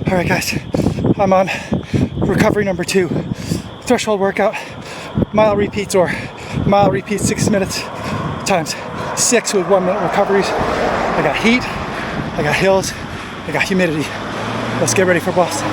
All right, guys, I'm on recovery number 2. Threshold workout, mile repeats or mile repeats 6 minutes times 6 with 1 minute recoveries. I got heat, I got hills, I got humidity. Let's get ready for Boston.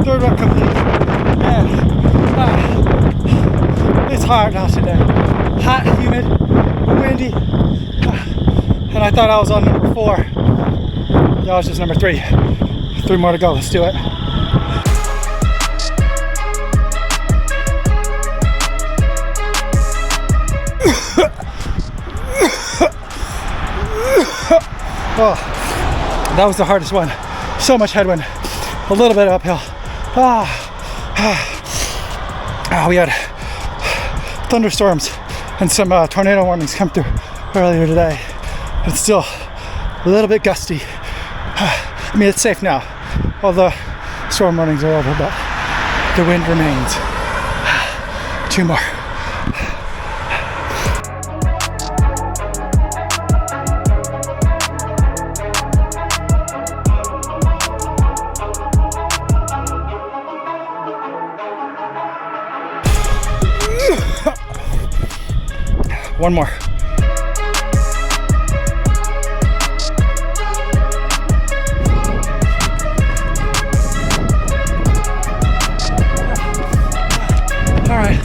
Third rep complete. Man, it's hard out today. Hot, humid, windy. And I thought I was on number 4. That was just number 3. 3 more to go. Let's do it. Oh, that was the hardest one. So much headwind. A little bit uphill. We had thunderstorms and some tornado warnings come through earlier today. It's still a little bit gusty. I mean, it's safe now. All the storm warnings are over, but the wind remains. 2 more. One more. All right,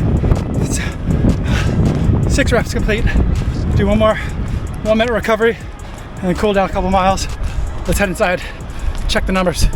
6 reps complete. Do one more 1 minute recovery and then cool down a couple miles. Let's head inside, check the numbers.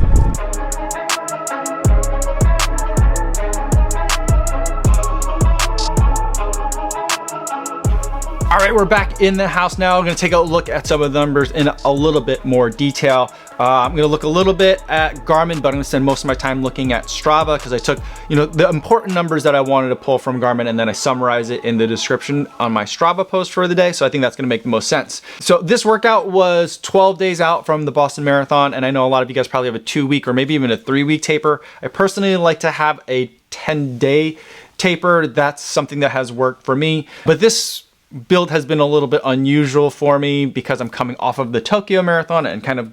All right, we're back in the house now. I'm gonna take a look at some of the numbers in a little bit more detail. I'm gonna look a little bit at Garmin, but I'm gonna spend most of my time looking at Strava because I took, the important numbers that I wanted to pull from Garmin and then I summarize it in the description on my Strava post for the day. So I think that's gonna make the most sense. So this workout was 12 days out from the Boston Marathon, and I know a lot of you guys probably have a 2-week or maybe even a 3-week taper. I personally like to have a 10-day taper. That's something that has worked for me, but this build has been a little bit unusual for me because I'm coming off of the Tokyo Marathon and kind of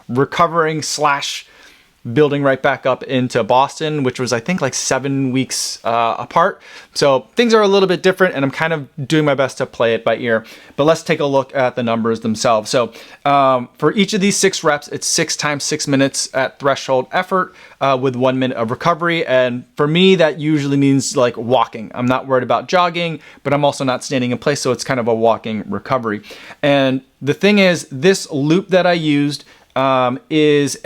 recovering / building right back up into Boston, which was I think like 7 weeks apart. So things are a little bit different and I'm kind of doing my best to play it by ear. But let's take a look at the numbers themselves. So for each of these 6 reps, it's 6 times 6 minutes at threshold effort with 1 minute of recovery. And for me, that usually means like walking. I'm not worried about jogging, but I'm also not standing in place. So it's kind of a walking recovery. And the thing is, this loop that I used is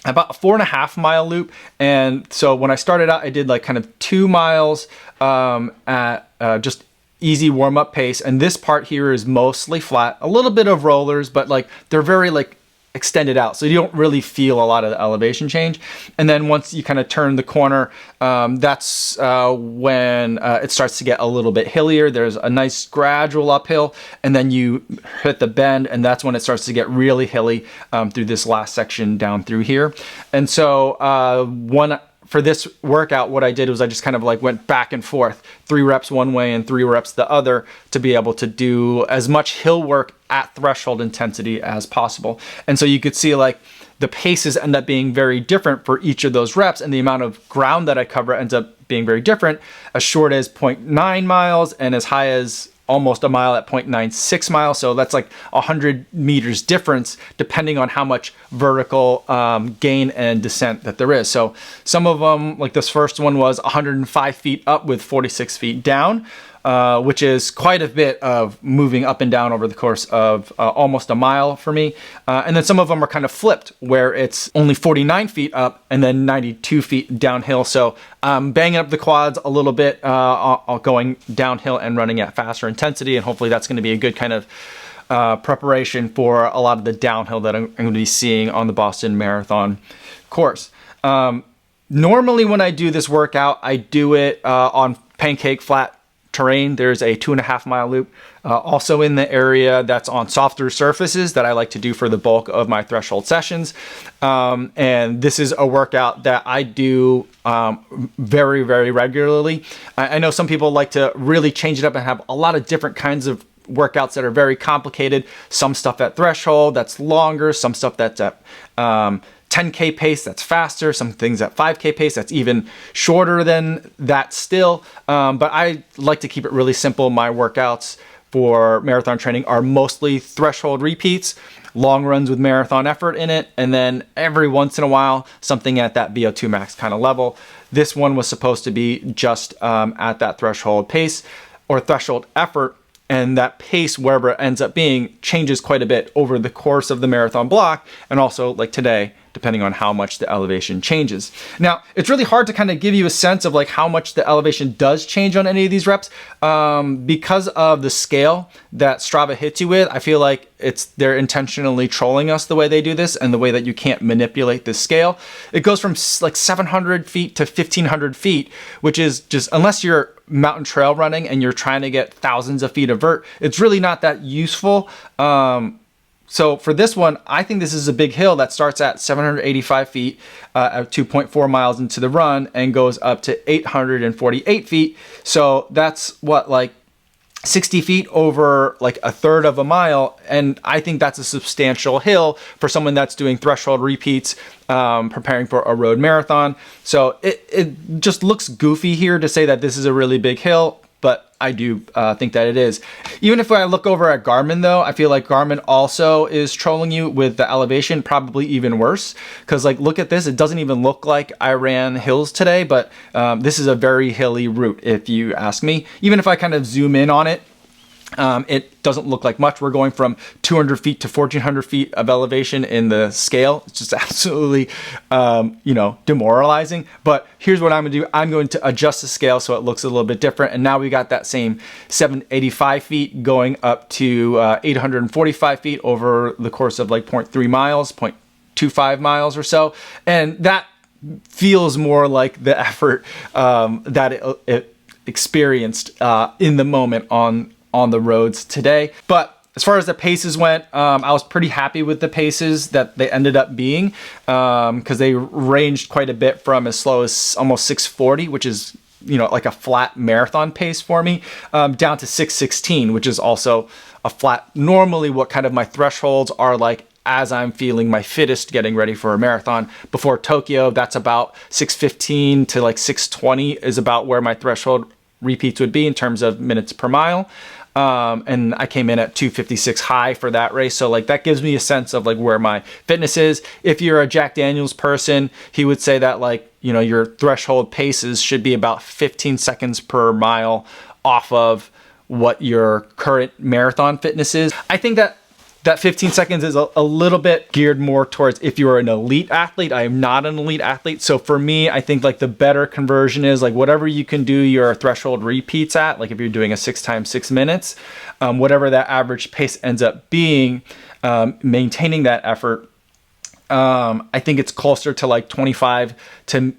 about a 4.5 mile loop. And so when I started out, I did like kind of 2 miles at just easy warm-up pace. And this part here is mostly flat, a little bit of rollers, but like they're very like extended out. So you don't really feel a lot of the elevation change. And then once you kind of turn the corner, that's when it starts to get a little bit hillier. There's a nice gradual uphill, and then you hit the bend, and that's when it starts to get really hilly through this last section down through here. And so for this workout, what I did was I just kind of like went back and forth, 3 reps one way and 3 reps the other to be able to do as much hill work at threshold intensity as possible. And so you could see like the paces end up being very different for each of those reps, and the amount of ground that I cover ends up being very different, as short as 0.9 miles and as high as almost a mile at 0.96 miles. So that's like 100 meters difference depending on how much vertical gain and descent that there is. So some of them, like this first one was 105 feet up with 46 feet down, which is quite a bit of moving up and down over the course of almost a mile for me. And then some of them are kind of flipped, where it's only 49 feet up and then 92 feet downhill. So banging up the quads a little bit, going downhill and running at faster intensity. And hopefully that's going to be a good kind of preparation for a lot of the downhill that I'm going to be seeing on the Boston Marathon course. Normally when I do this workout, I do it on pancake flat terrain, there's a 2.5 mile loop. Also in the area that's on softer surfaces that I like to do for the bulk of my threshold sessions. And this is a workout that I do very, very regularly. I know some people like to really change it up and have a lot of different kinds of workouts that are very complicated. Some stuff at threshold that's longer, some stuff that's at 10K pace that's faster, some things at 5K pace that's even shorter than that still. But I like to keep it really simple. My workouts for marathon training are mostly threshold repeats, long runs with marathon effort in it, and then every once in a while, something at that VO2 max kind of level. This one was supposed to be just at that threshold pace or threshold effort, and that pace, wherever it ends up being, changes quite a bit over the course of the marathon block, and also like today, depending on how much the elevation changes. Now, it's really hard to kind of give you a sense of like how much the elevation does change on any of these reps because of the scale that Strava hits you with. I feel like they're intentionally trolling us the way they do this and the way that you can't manipulate this scale. It goes from like 700 feet to 1,500 feet, which is just, unless you're mountain trail running and you're trying to get thousands of feet of vert, it's really not that useful. So for this one, I think this is a big hill that starts at 785 feet at 2.4 miles into the run and goes up to 848 feet. So that's what, like 60 feet over like a third of a mile. And I think that's a substantial hill for someone that's doing threshold repeats, preparing for a road marathon. So it just looks goofy here to say that this is a really big hill, but I do think that it is. Even if I look over at Garmin though, I feel like Garmin also is trolling you with the elevation, probably even worse. Because like, look at this, it doesn't even look like I ran hills today, but this is a very hilly route if you ask me. Even if I kind of zoom in on it, it doesn't look like much. We're going from 200 feet to 1,400 feet of elevation in the scale. It's just absolutely, demoralizing. But here's what I'm gonna do. I'm going to adjust the scale so it looks a little bit different. And now we got that same 785 feet going up to 845 feet over the course of like 0.3 miles, 0.25 miles or so. And that feels more like the effort that it experienced in the moment on the roads today. But as far as the paces went, I was pretty happy with the paces that they ended up being because they ranged quite a bit from as slow as almost 640, which is like a flat marathon pace for me, down to 616, which is also a flat, normally what kind of my thresholds are like as I'm feeling my fittest getting ready for a marathon. Before Tokyo, that's about 615 to like 620 is about where my threshold repeats would be in terms of minutes per mile. And I came in at 256 high for that race. So like that gives me a sense of like where my fitness is. If you're a Jack Daniels person, he would say that like, your threshold paces should be about 15 seconds per mile off of what your current marathon fitness is. I think that 15 seconds is a little bit geared more towards if you're an elite athlete. I am not an elite athlete. So for me, I think like the better conversion is like whatever you can do your threshold repeats at, like if you're doing a 6 times 6 minutes, whatever that average pace ends up being, maintaining that effort. I think it's closer to like 25 to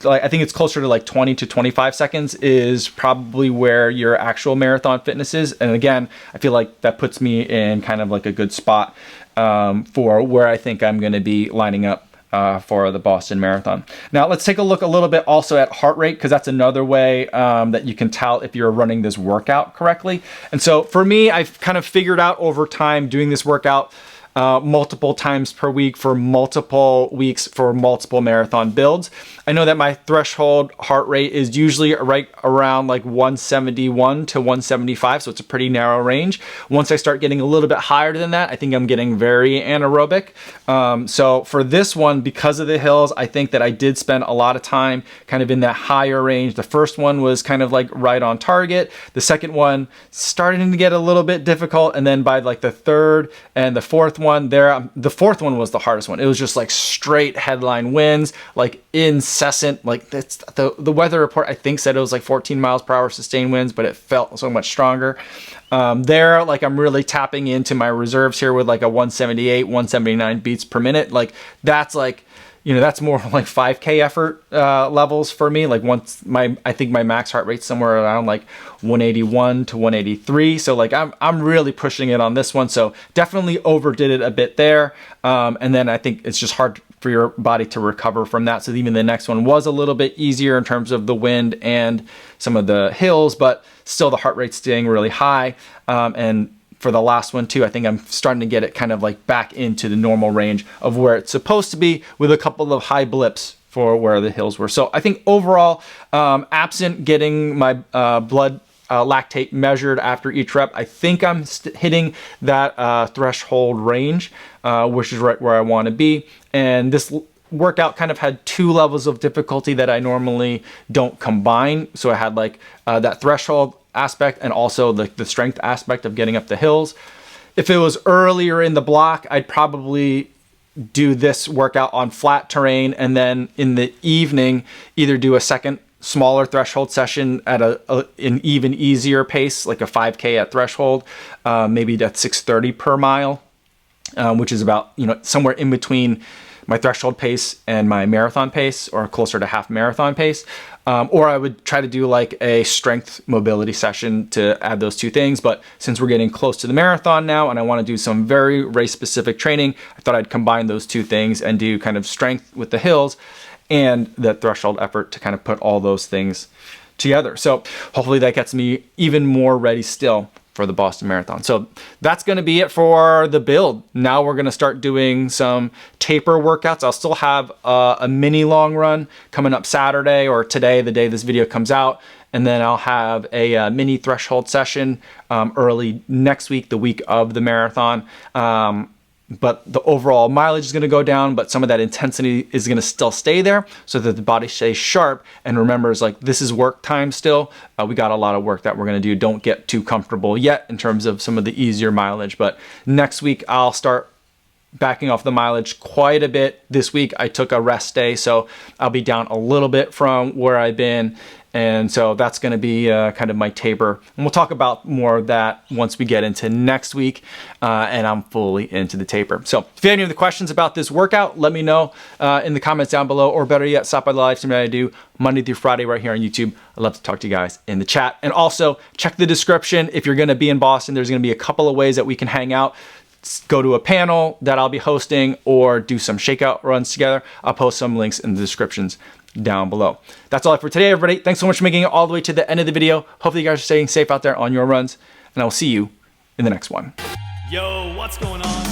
I think it's closer to like 20 to 25 seconds is probably where your actual marathon fitness is. And again, I feel like that puts me in kind of like a good spot for where I think I'm going to be lining up for the Boston Marathon. Now let's take a look a little bit also at heart rate, because that's another way that you can tell if you're running this workout correctly. And so for me, I've kind of figured out over time doing this workout multiple times per week for multiple weeks for multiple marathon builds. I know that my threshold heart rate is usually right around like 171 to 175, so it's a pretty narrow range. Once I start getting a little bit higher than that, I think I'm getting very anaerobic. So for this one, because of the hills, I think that I did spend a lot of time kind of in that higher range. The first one was kind of like right on target. The second one starting to get a little bit difficult, and then by like the third and the fourth one there, the fourth one was the hardest one. It was just like straight headline winds, like incessant, like that's the weather report I think said it was like 14 miles per hour sustained winds, but it felt so much stronger. There, like I'm really tapping into my reserves here with like a 178, 179 beats per minute. Like that's like, you know, that's more like 5K effort levels for me. Like once I think my max heart rate's somewhere around like 181 to 183. So like I'm really pushing it on this one. So definitely overdid it a bit there. And then I think it's just hard for your body to recover from that. So even the next one was a little bit easier in terms of the wind and some of the hills, but still the heart rate's staying really high. And for the last one too, I think I'm starting to get it kind of like back into the normal range of where it's supposed to be, with a couple of high blips for where the hills were. So I think overall, absent getting my blood lactate measured after each rep, I think I'm hitting that threshold range, which is right where I want to be. And this workout kind of had two levels of difficulty that I normally don't combine. So I had like that threshold aspect and also the strength aspect of getting up the hills. If it was earlier in the block, I'd probably do this workout on flat terrain, and then in the evening either do a second smaller threshold session at an even easier pace, like a 5K at threshold, maybe at 6:30 per mile, which is about, you know, somewhere in between my threshold pace and my marathon pace, or closer to half marathon pace. Or I would try to do like a strength mobility session to add those two things. But since we're getting close to the marathon now and I want to do some very race specific training, I thought I'd combine those two things and do kind of strength with the hills and the threshold effort to kind of put all those things together. So hopefully that gets me even more ready still for the Boston Marathon. So that's going to be it for the build. Now we're going to start doing some taper workouts. I'll still have a mini long run coming up Saturday, or today, the day this video comes out. And then I'll have a mini threshold session early next week, the week of the marathon. But the overall mileage is going to go down, but some of that intensity is going to still stay there so that the body stays sharp and remembers, like, this is work time still. We got a lot of work that we're going to do. Don't get too comfortable yet in terms of some of the easier mileage. But next week, I'll start backing off the mileage quite a bit. This week, I took a rest day, so I'll be down a little bit from where I've been. And so that's going to be kind of my taper. And we'll talk about more of that once we get into next week and I'm fully into the taper. So if you have any other questions about this workout, let me know in the comments down below, or better yet, stop by the live stream that I do Monday through Friday right here on YouTube. I'd love to talk to you guys in the chat. And also check the description. If you're going to be in Boston, there's going to be a couple of ways that we can hang out. Go to a panel that I'll be hosting or do some shakeout runs together. I'll post some links in the descriptions down below. That's all for today, everybody. Thanks so much for making it all the way to the end of the video. Hopefully you guys are staying safe out there on your runs, and I will see you in the next one. Yo, what's going on?